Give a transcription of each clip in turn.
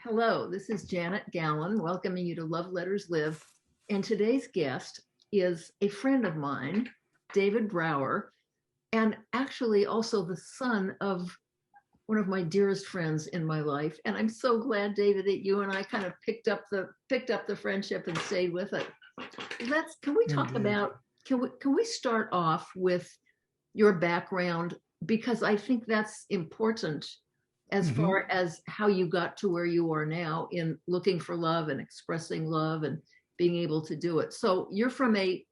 Hello, this is Janet Gallen welcoming you to Love Letters Live. And today's guest is a friend of mine, David Brower, and actually also the son of one of my dearest friends in my life. And I'm so glad, David, that you and I kind of picked up the friendship and stayed with it. Can we talk Indeed. about can we start off with your background, because I think that's important as hmm far as how you got to where you are now in looking for love and expressing love and being able to do it. So you're from a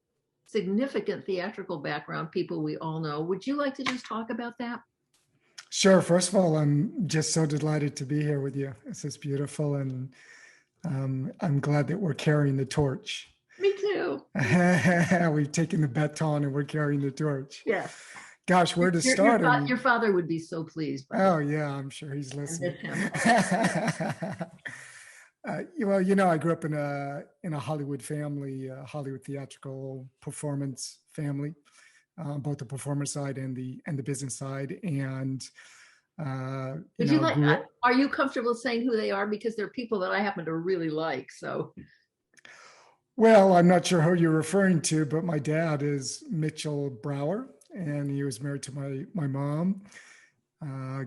significant theatrical background, people we all know. Would you like to just talk about that? Sure. First of all, I'm just so delighted to be here with you. This is beautiful, and I'm glad that we're carrying the torch. Me too. We've taken the baton and we're carrying the torch. Yes. Gosh, where to start? Your father would be so pleased by Oh yeah, I'm sure he's I listening. miss him. Well, I grew up in a Hollywood family, Hollywood theatrical performance family, both the performance side and the business side, and Would you like, grew up. are you comfortable saying who they are? Because they're people that I happen to really like. So, Well, I'm not sure who you're referring to, but my dad is Mitchell Brower, and he was married to my mom.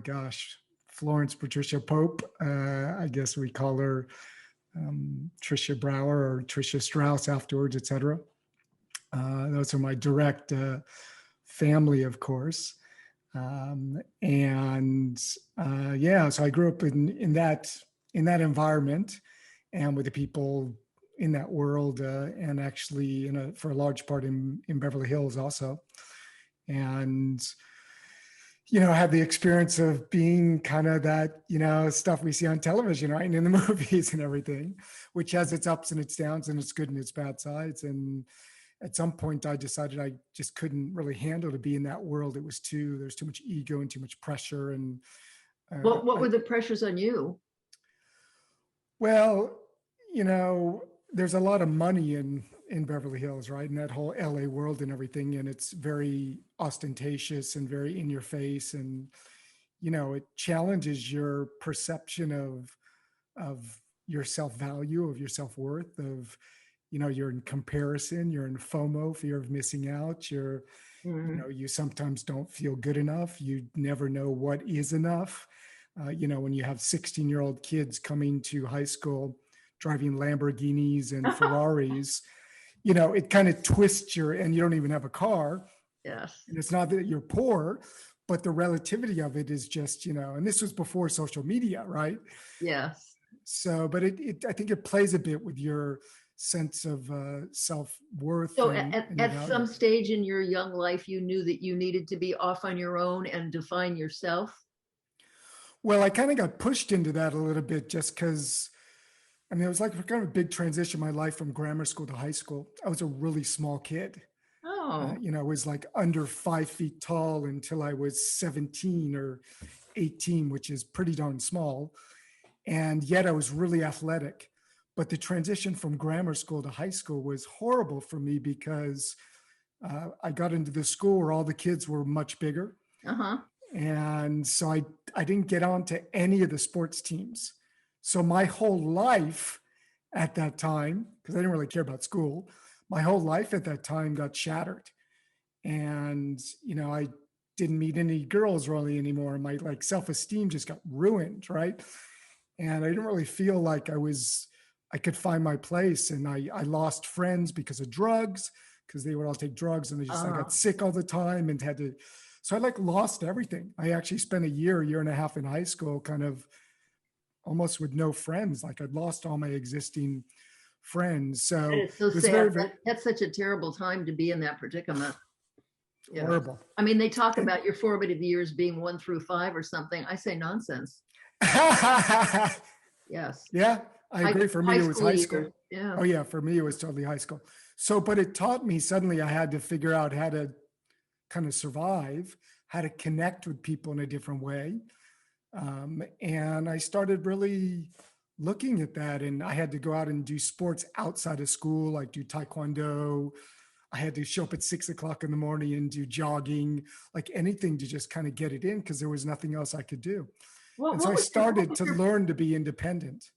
Gosh, Florence Patricia Pope. I guess we call her Tricia Brower or Tricia Strauss afterwards, etc. Those are my direct family, of course. And yeah, so I grew up in that environment and with the people in that world, and actually for a large part in Beverly Hills also. And had the experience of being kind of that, stuff we see on television, right? And in the movies and everything, which has its ups and its downs and its good and its bad sides. And at some point I decided I just couldn't really handle to be in that world. There's too much ego and too much pressure. And what were the pressures on you? well, there's a lot of money in Beverly Hills, right? In that whole LA world and everything. And it's very ostentatious and very in your face. And, it challenges your perception of your self-value, of your self-worth, of, you're in comparison, you're in FOMO, fear of missing out. Mhm. You sometimes don't feel good enough. You never know what is enough. When you have 16-year-old kids coming to high school driving Lamborghinis and Ferraris, it kind of twists and you don't even have a car. Yes. And it's not that you're poor, but the relativity of it is just, and this was before social media, right? Yes. So, but I think it plays a bit with your sense of self-worth So and your at value. some stage in your young life, you knew that you needed to be off on your own and define yourself. Well, I kind of got pushed into that a little bit just because, it was like kind of a big transition in my life from grammar school to high school. I was a really small kid. Oh, I was like under 5 feet tall until I was 17 or 18, which is pretty darn small. And yet I was really athletic. But the transition from grammar school to high school was horrible for me because I got into the school where all the kids were much bigger. uh-huh. And so I didn't get on to any of the sports teams. So my whole life at that time, because I didn't really care about school, my whole life at that time got shattered. And, I didn't meet any girls really anymore. My self-esteem just got ruined, right? And I didn't really feel like I could find my place. And I lost friends because of drugs, because they would all take drugs and I got Uh, sick all the time and so I lost everything. I actually spent a year and a half in high school kind of almost with no friends. Like I'd lost all my existing friends. that So is so it was sad. very, very That's such a terrible time to be in that predicament. You know, horrible. I mean, they talk And about your formative years being 1 through 5 or something. I say nonsense. Yes. yeah, I agree. For me, High it was school high years. school. Yeah. Oh yeah, for me, it was totally high school. So, but it taught me suddenly I had to figure out how to kind of survive, how to connect with people in a different way. And I started really looking at that. And I had to go out and do sports outside of school, like do taekwondo. I had to show up at 6 o'clock in the morning and do jogging, like anything to just kind of get it in because there was nothing else I could do. What And so I what was started to your learn to be independent.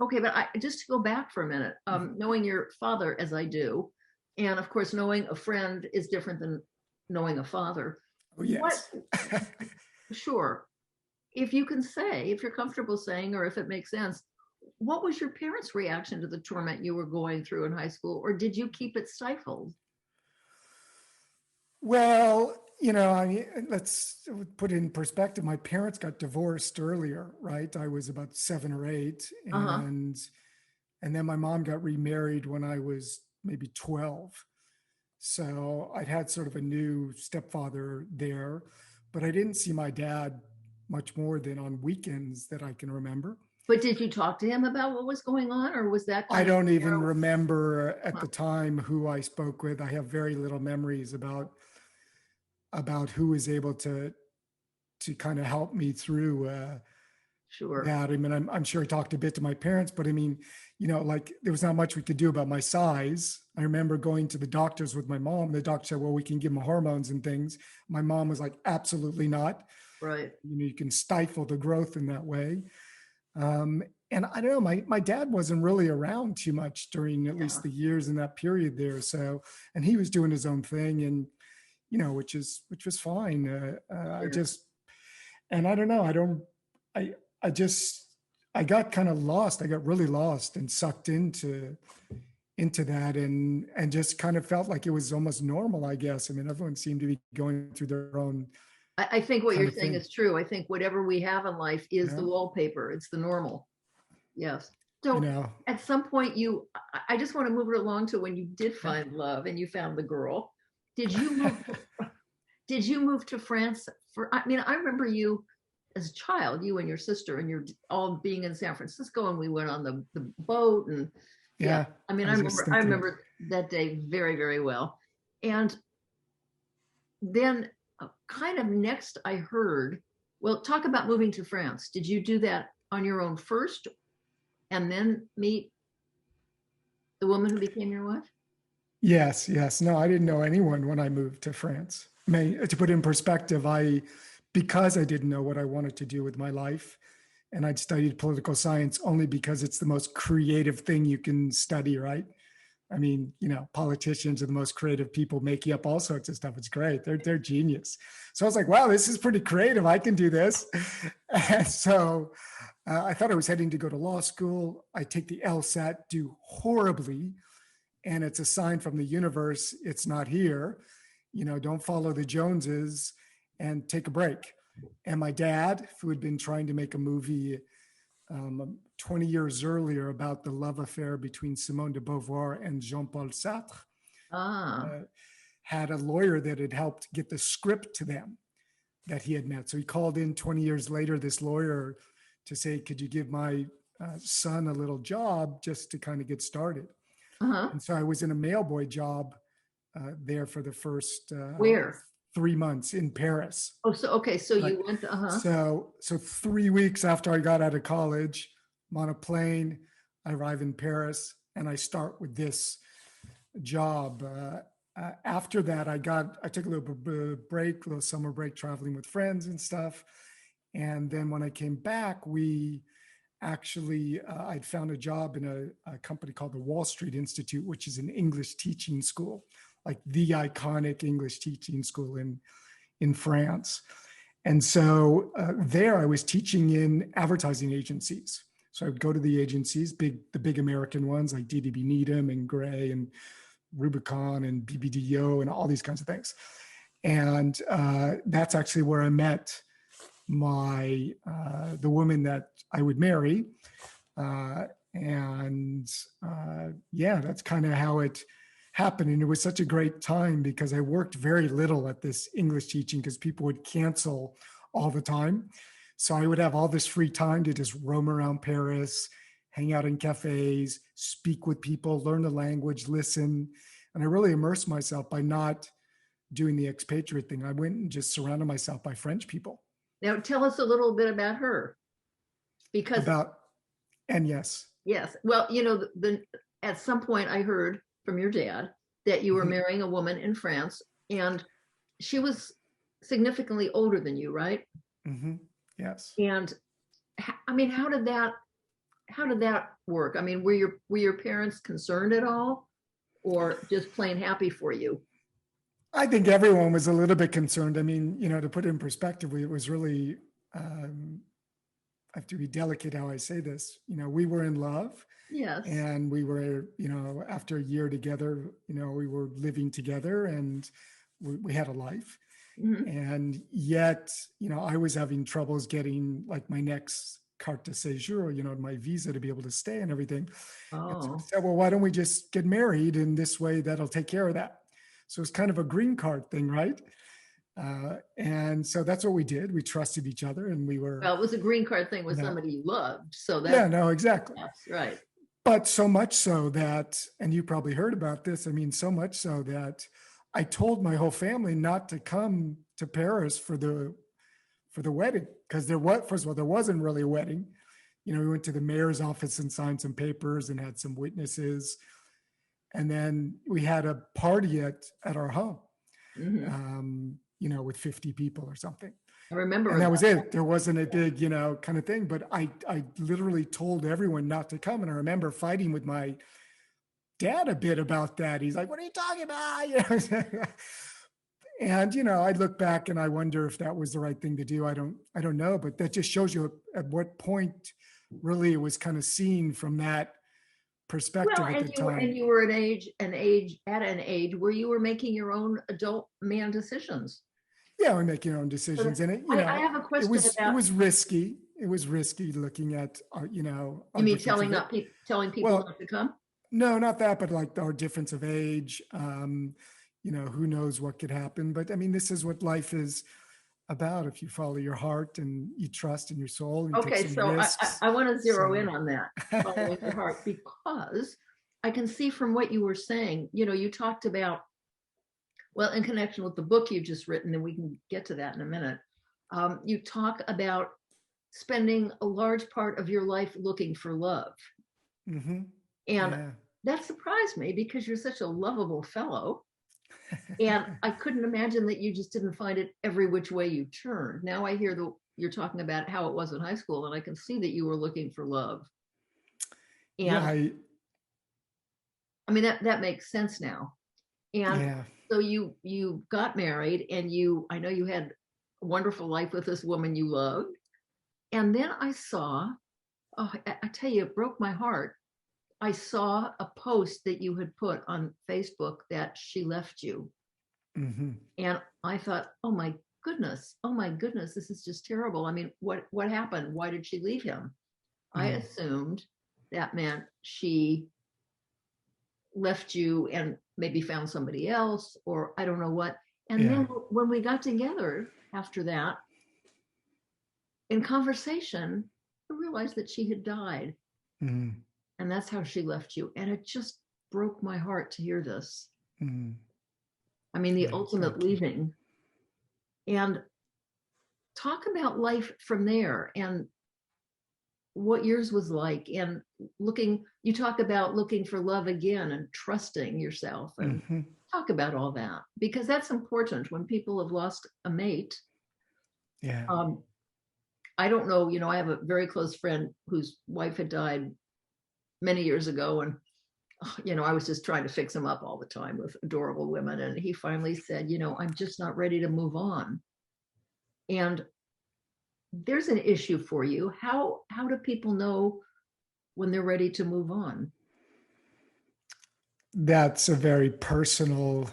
Okay, but just to go back for a minute, knowing your father as I do, and of course, knowing a friend is different than knowing a father. Oh, What, yes. sure, if you can say, if you're comfortable saying, or if it makes sense, what was your parents' reaction to the torment you were going through in high school, or did you keep it stifled? Well, I mean, let's put it in perspective. My parents got divorced earlier, right? I was about 7 or 8, Uh huh. and then my mom got remarried when I was maybe 12. So I'd had sort of a new stepfather there, but I didn't see my dad much more than on weekends that I can remember. But did you talk to him about what was going on, or was that I kind of don't even narrow? remember at Huh, the time who I spoke with. I have very little memories about who was able to kind of help me through sure. that. I mean, I'm sure I talked a bit to my parents, but I mean, like there was not much we could do about my size. I remember going to the doctors with my mom. The doctor said, well, we can give him hormones and things. My mom was like, absolutely not. Right. You can stifle the growth in that way. Um, and I don't know, my dad wasn't really around too much during at least Yeah. the years in that period there. So, and he was doing his own thing, and which was fine. I Sure. just, and I don't know, I I just I got kind of lost. I got really lost and sucked into that, and just kind of felt like it was almost normal, I guess. I mean, everyone seemed to be going through their own I think what kind you're of saying thing. is true. I think whatever we have in life is the Yeah, wallpaper. It's the normal. Yes. you So know. at some point I just want to move it along to when you did find love and you found the girl. Did you move did you move to France for, I mean, I remember you as a child, you and your sister and you're all being in San Francisco and we went on the boat and yeah, Yeah, I mean, I was just I thinking of. remember that day very, very well. And then kind of next I heard, well, talk about moving to France. Did you do that on your own first and then meet the woman who became your wife? Yes, yes. No, I didn't know anyone when I moved to France. To put in perspective, because I didn't know what I wanted to do with my life, and I'd studied political science only because it's the most creative thing you can study, right? I mean, politicians are the most creative people, making up all sorts of stuff. It's great. They're genius. So I was like, wow, this is pretty creative. I can do this. And so I thought I was heading to go to law school. I take the LSAT, do horribly, and it's a sign from the universe, it's not here. Don't follow the Joneses and take a break. And my dad, who had been trying to make a movie 20 years earlier about the love affair between Simone de Beauvoir and Jean-Paul Sartre, Ah, uh, had a lawyer that had helped get the script to them that he had met. So he called in 20 years later, this lawyer, to say, could you give my son a little job just to kind of get started? uh-huh. And so I was in a mailboy job there for the first Where? 3 months in Paris. Oh, so okay, so Right. you went, uh-huh. So 3 weeks after I got out of college, I'm on a plane. I arrive in Paris, and I start with this job. After that, I took a little break, a little summer break, traveling with friends and stuff. And then when I came back, we actually I'd found a job in a company called the Wall Street Institute, which is an English teaching school, like the iconic English teaching school in France. And so there I was teaching in advertising agencies. So I would go to the agencies, the big American ones like DDB Needham and Gray and Rubicon and BBDO and all these kinds of things. And that's actually where I met the woman that I would marry. And yeah, that's kind of how it happened. And it was such a great time because I worked very little at this English teaching because people would cancel all the time. So I would have all this free time to just roam around Paris, hang out in cafes, speak with people, learn the language, listen. And I really immersed myself by not doing the expatriate thing. I went and just surrounded myself by French people. Now tell us a little bit about her because About, and yes. yes, well, at some point I heard from your dad that you were Mhm, marrying a woman in France and she was significantly older than you, right? mhm, yes. And I mean, how did that work? I mean, were your parents concerned at all, or just plain happy for you? I think everyone was a little bit concerned. I mean, to put it in perspective, it was really, I have to be delicate how I say this. We were in love, Yes. and we were, after a year together, we were living together, and we had a life. Mhm. And yet, I was having troubles getting like my next carte de séjour, or, my visa to be able to stay and everything. And so I Oh, said, well, why don't we just get married? And this way that'll take care of that. So it's kind of a green card thing, right? And so that's what we did. We trusted each other, and we were, well, it was a green card thing with you know, somebody you loved, so yeah, that's no, exactly. yes, right. But so much so that, and you probably heard about this, I mean, so much so that I told my whole family not to come to Paris for the wedding, because first of all, there wasn't really a wedding. We went to the mayor's office and signed some papers and had some witnesses. And then we had a party at our home, Hmm. with 50 people or something. I remember And that that. was it. There wasn't a big, kind of thing, but I literally told everyone not to come. And I remember fighting with my dad a bit about that. He's like, what are you talking about? And, I look back and I wonder if that was the right thing to do. I don't know, but that just shows you at what point really it was kind of seen from that perspective Well, at and the you were time. at an age where you were making your own adult man decisions. Yeah, we make your own So decisions, and I have a it question was it about, was risky. It was risky looking at you our mean difference of telling it. telling people Well, not to come? no, not that, but like our difference of age. Who knows what could happen? But I mean, this is what life is about. If you follow your heart and you trust in your soul and you take Okay, some so risks. I want to zero in So, on that, following your heart, because I can see from what you were saying, you talked about, well, in connection with the book you just written, and we can get to that in a minute. You talk about spending a large part of your life looking for love. hmm And yeah. that surprised me because you're such a lovable fellow. And I couldn't imagine that you just didn't find it every which way you turned. Now I hear you're talking about how it was in high school, and I can see that you were looking for love. Yeah, And I mean that makes sense now. And yeah. so you got married, and I know you had a wonderful life with this woman you loved. And then I saw, oh, I tell you, it broke my heart. I saw a post that you had put on Facebook that she left you. hmm And I thought, oh my goodness, this is just terrible. I mean, what happened? Why did she leave him? I mm assumed that meant she left you and maybe found somebody else, or I don't know what. And Yeah. then when we got together after that, in conversation, I realized that she had died. mm And that's how she left you. And it just broke my heart to hear this. mm I mean, the Yeah. ultimate Thank you. leaving. And talk about life from there and what yours was like. And you talk about looking for love again and trusting yourself, and hmm talk about all that, because that's important when people have lost a mate. Yeah. Um, I don't know, I have a very close friend whose wife had died many years ago, and I was just trying to fix him up all the time with adorable women. And he finally said, I'm just not ready to move on. And there's an issue for you. How do people know when they're ready to move on? That's a very personal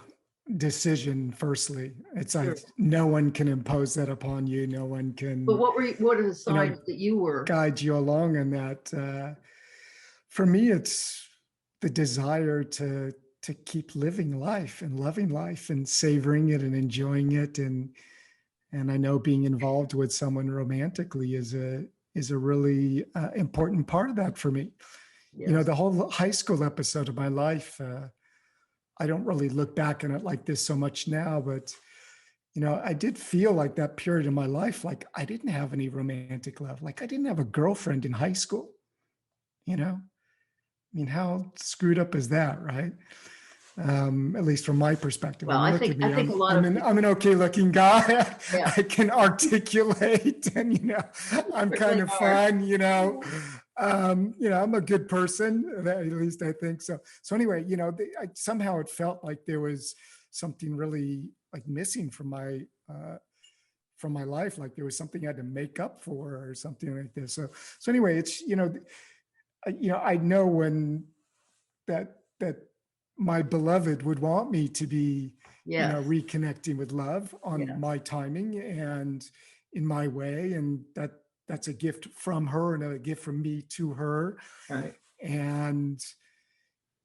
decision. Firstly, it's like Sure. no one can impose that upon you. No one But can, what are the you know, signs that you were? guide you along in that. For me, it's the desire to keep living life and loving life and savoring it and enjoying it. And I know being involved with someone romantically is a really important part of that for me. Yes. The whole high school episode of my life, I don't really look back on it like this so much now, but I did feel like that period of my life, like I didn't have any romantic love. Like I didn't have a girlfriend in high school. I mean, how screwed up is that, right? At least from my perspective. I Well, mean, I look think at me. I think a lot I'm of an people, I'm an okay looking guy. yeah, I can articulate, and I'm kind certainly of are. fun. I'm a good person, at least I think so. So anyway, somehow it felt like there was something really like missing from my life, like there was something I had to make up for or something like this. So anyway, it's I know when that my beloved would want me to be, Yes. reconnecting with love on Yeah. my timing and in my way, and that's a gift from her and a gift from me to her. Right. And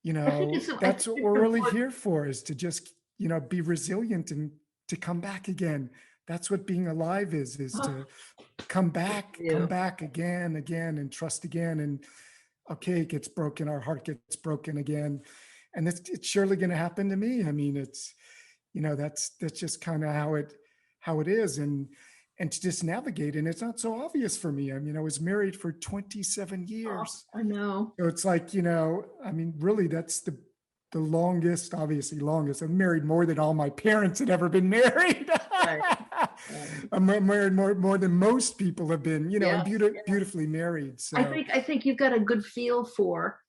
I that's think what it's we're really important. here for, is to just be resilient and to come back again. That's what being alive is Oh, to good come you. back again, and trust again. And okay, it gets broken, our heart gets broken again, and it's surely going to happen to me. I mean, it's that's just kind of how it is. And to just navigate, and it's not so obvious for me. I mean, I was married for 27 Oh, years. I know. So it's like, I mean, really, that's the longest, obviously longest. I'm married more than all my parents had ever been married. Right. Right. I'm married more than most people have been, and Yes. beautifully married. I So think I think you've got a good feel for,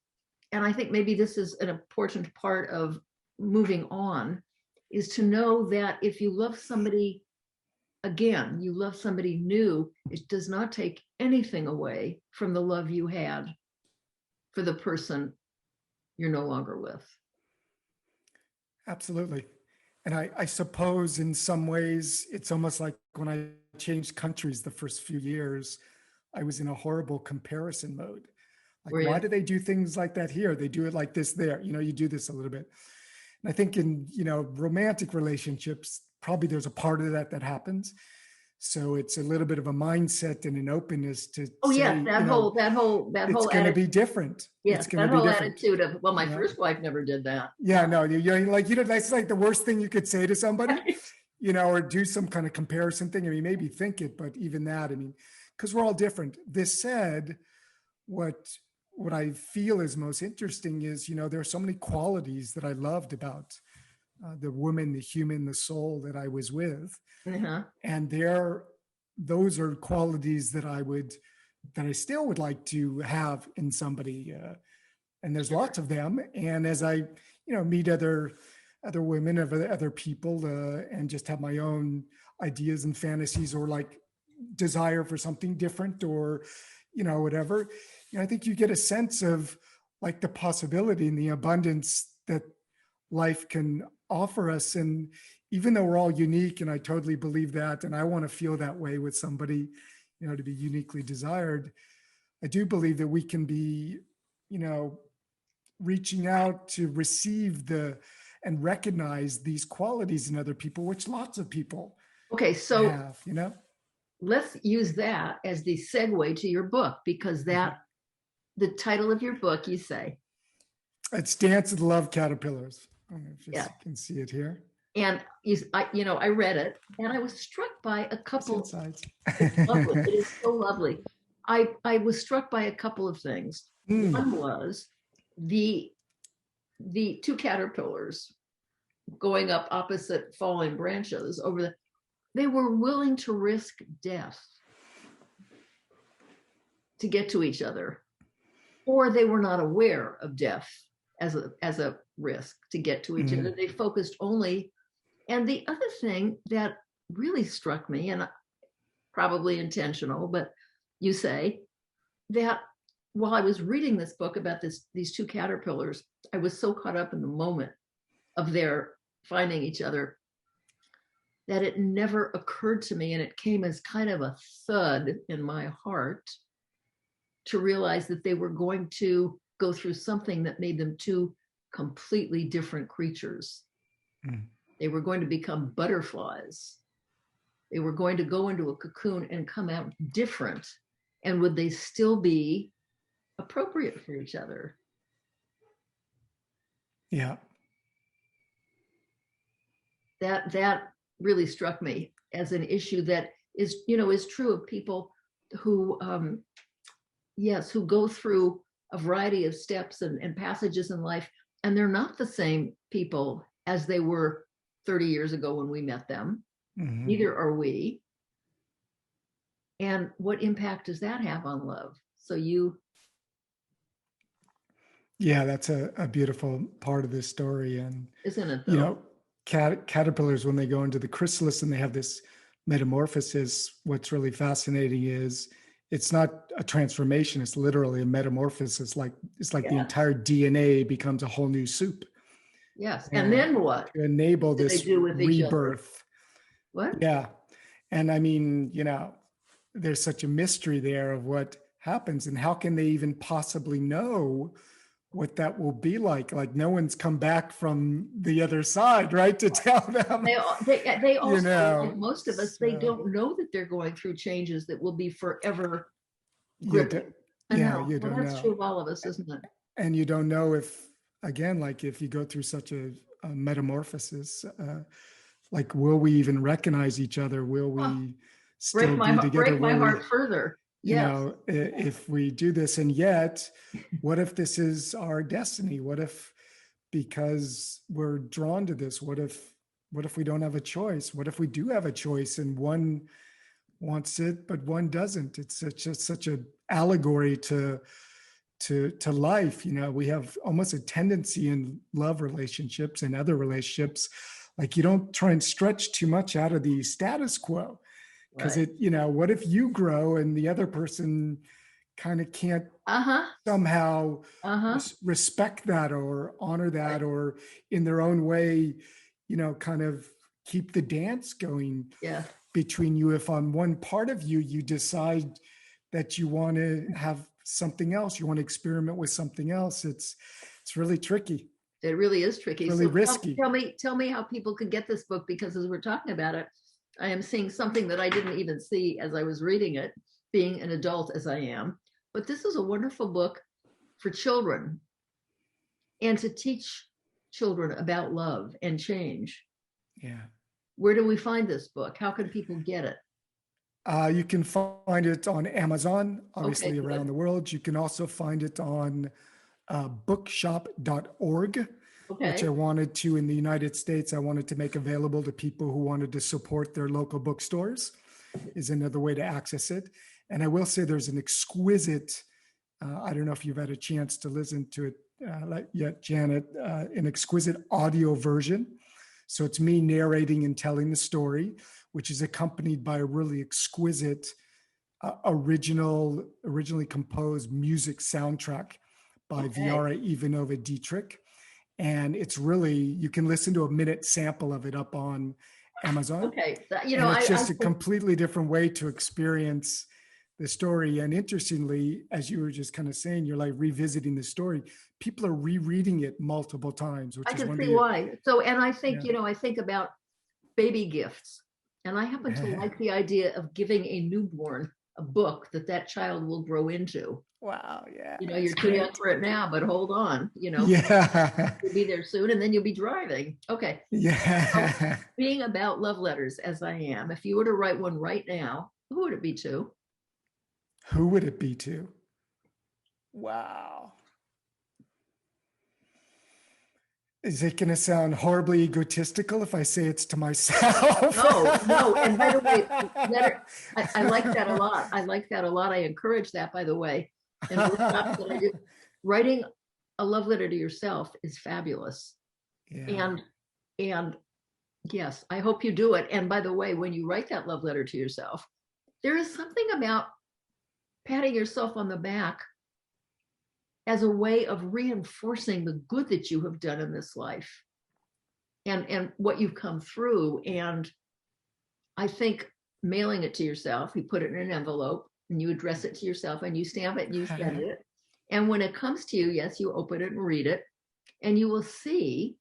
and I think maybe this is an important part of moving on, is to know that if you love somebody again, you love somebody new, it does not take anything away from the love you had for the person you're no longer with. absolutely. And I suppose in some ways, it's almost like when I changed countries the first few years, I was in a horrible comparison mode. Like, Were why you? do they do things like that here? They do it like this there. You do this a little bit. And I think in, romantic relationships, probably there's a part of that happens. So it's a little bit of a mindset and an openness to Oh yes, say, that it's whole going to attitude. be different. It's Yes, going to that be whole different. attitude of, well, my Yeah. first wife never did that. Yeah. No, you're like, that's like the worst thing you could say to somebody, Right. or do some kind of comparison thing. I mean, maybe think it, but even that, I mean, because we're all different. This said, what I feel is most interesting is, there are so many qualities that I loved about the woman, the human, the soul that I was with. Uh-huh. And those are qualities that I still would like to have in somebody. And there's Sure. lots of them. And as I, meet other women, other people, and just have my own ideas and fantasies, or like desire for something different, or, whatever, I think you get a sense of like the possibility and the abundance that life can offer us. And even though we're all unique, and I totally believe that, and I want to feel that way with somebody, to be uniquely desired, I do believe that we can be, reaching out to receive and recognize these qualities in other people, which lots of people Okay, so have. let's use that as the segue to your book, because the title of your book, you say, It's Dance of the Love Caterpillars. I don't know if you yeah, can see it here. and I read it and I was struck by a couple. Sides. It's lovely. It is so lovely. I was struck by a couple of things. Mm, One was the two caterpillars going up opposite falling branches they were willing to risk death to get to each other, or they were not aware of death as a risk to get to each other. They focused only. And the other thing that really struck me, and probably intentional, but you say that while I was reading this book about these two caterpillars, I was so caught up in the moment of their finding each other that it never occurred to me, and it came as kind of a thud in my heart, to realize that they were going to go through something that made them two completely different creatures. They were going to become butterflies. They were going to go into a cocoon and come out different. And would they still be appropriate for each other? Yeah. That really struck me as an issue that is true of people who who go through a variety of steps and passages in life, and they're not the same people as they were 30 years ago when we met them. Mm-hmm. Neither are we. And what impact does that have on love? So you Yeah, that's a beautiful part of this story. And, Isn't it you though? know, caterpillars, when they go into the chrysalis and they have this metamorphosis, what's really fascinating is it's not a transformation, it's literally a metamorphosis. Like it's like the Yeah. entire DNA becomes a whole new soup. Yes. And And then what to enable do they this do with each other? rebirth. What? Yeah. And I mean, there's such a mystery there of what happens and how can they even possibly know what that will be like. Like no one's come back from the other side, right, to tell them, They you also, like know. most of us, they So, don't know that they're going through changes that will be forever you do, gripping. I yeah, know. you Well, don't that's know. true of all of us, isn't it? And you don't know if, again, like if you go through such a metamorphosis, like will we even recognize each other? Will Huh. we still be together? Break my Will we, heart further. Yes. if we do this? And yet, what if this is our destiny? What if, because we're drawn to this, what if we don't have a choice? What if we do have a choice and one wants it but one doesn't? It's such a allegory to life. We have almost a tendency in love relationships and other relationships, like you don't try and stretch too much out of the status quo, because Right. what if you grow and the other person kind of can't Uh-huh. somehow Uh-huh. respect that or honor Right. that, or in their own way, kind of keep the dance going Yeah. between you. If on one part of you, you decide that you want to have something else, you want to experiment with something else, it's really tricky. It really is It's tricky. really So risky. tell me how people could get this book, because as we're talking about it, I am seeing something that I didn't even see as I was reading it, being an adult as I am. But this is a wonderful book for children and to teach children about love and change. Yeah. Where do we find this book? How can people get it? You can find it on Amazon, Okay, obviously around good. the world. You can also find it on bookshop.org, which I Okay. wanted to, in the United States, I wanted to make available to people who wanted to support their local bookstores, is another way to access it. And I will say there's an exquisite, I don't know if you've had a chance to listen to it yet, Janet, an exquisite audio version. So it's me narrating and telling the story, which is accompanied by a really exquisite, originally composed music soundtrack by Okay. Viara Ivanova Dietrich. And it's really, you can listen to a minute sample of it up on Amazon. Okay. And it's I just a completely different way to experience the story. And interestingly, as you were just kind of saying, you're like revisiting the story. People are rereading it multiple times, which I is can one of see the, why. So, and I think, yeah. I think about baby gifts. And I happen to like the idea of giving a newborn a book that that child will grow into. Wow. Yeah. You're That's too young great. for it now, but hold on, Yeah. you'll be there soon and then you'll be driving. Okay. So, Yeah. being about love letters as I am, if you were to write one right now, who would it be to? Who would it be to? Wow. Is it going to sound horribly egotistical if I say it's to myself? No, no. And by the way, letter, I like that a lot. I like that a lot. I encourage that, by the way. And workshops that I do, writing a love letter to yourself is fabulous. Yeah. And yes, I hope you do it. And by the way, when you write that love letter to yourself, there is something about patting yourself on the back as a way of reinforcing the good that you have done in this life and what you've come through. And I think mailing it to yourself, you put it in an envelope and you address it to yourself and you stamp it and you send it. And when it comes to you, yes, you open it and read it, and you will see,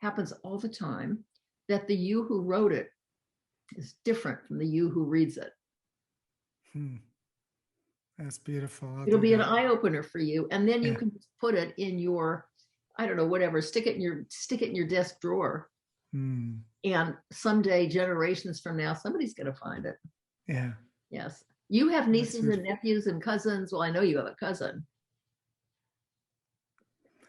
happens all the time, that the you who wrote it is different from the you who reads it. That's beautiful. It'll be an eye opener for you. And then you can put it in your, I don't know, whatever, stick it in your desk drawer. And someday, generations from now, somebody's going to find it. Yeah. Yes. You have nieces and nephews and cousins. Well, I know you have a cousin.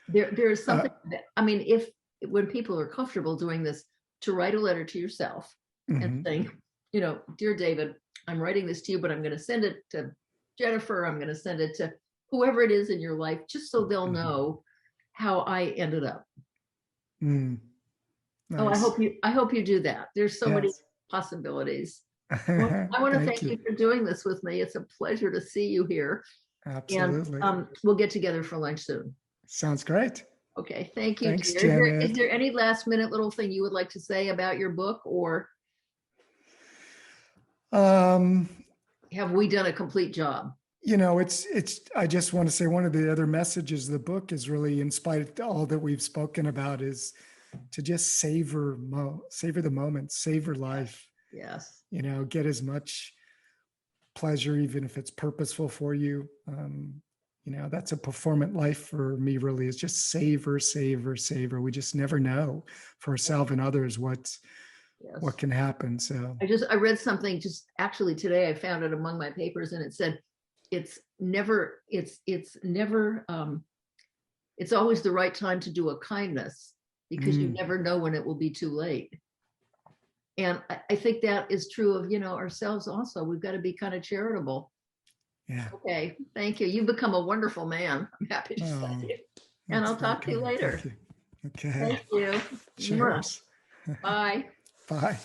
There is something that, I mean, when people are comfortable doing this, to write a letter to yourself and saying, dear David, I'm writing this to you, but I'm going to send it to Jennifer. I'm going to send it to whoever it is in your life, just so they'll Mhm. know how I ended up. Mm, Oh, nice. I hope you do that. There's so many Yes. possibilities. Well, I want to Thank thank you. you for doing this with me. It's a pleasure to see you here. And Absolutely. we'll get together for lunch soon. Sounds great. Okay, thank you, Thanks, dear. Is Janet. there any last minute little thing you would like to say about your book, or Um, have we done a complete job? I just want to say one of the other messages of the book is really, in spite of all that we've spoken about, is to just savor the moment, savor Yes. life, Yes. get as much pleasure, even if it's purposeful for you. That's a performant life for me, really, is just savor, savor, savor. We just never know for ourselves and others what Yes. can happen. So, I read something just actually today. I found it among my papers, and it said it's never it's always the right time to do a kindness, because you mm, never know when it will be too late. And I think that is true of, ourselves also. We've got to be kind of charitable. yeah. Okay, thank you. You've become a wonderful man, I'm happy to Oh, say. And that's I'll very talk to you kind. Thank later. you. Okay. Thank you. Mwah. Cheers. Bye. Bye.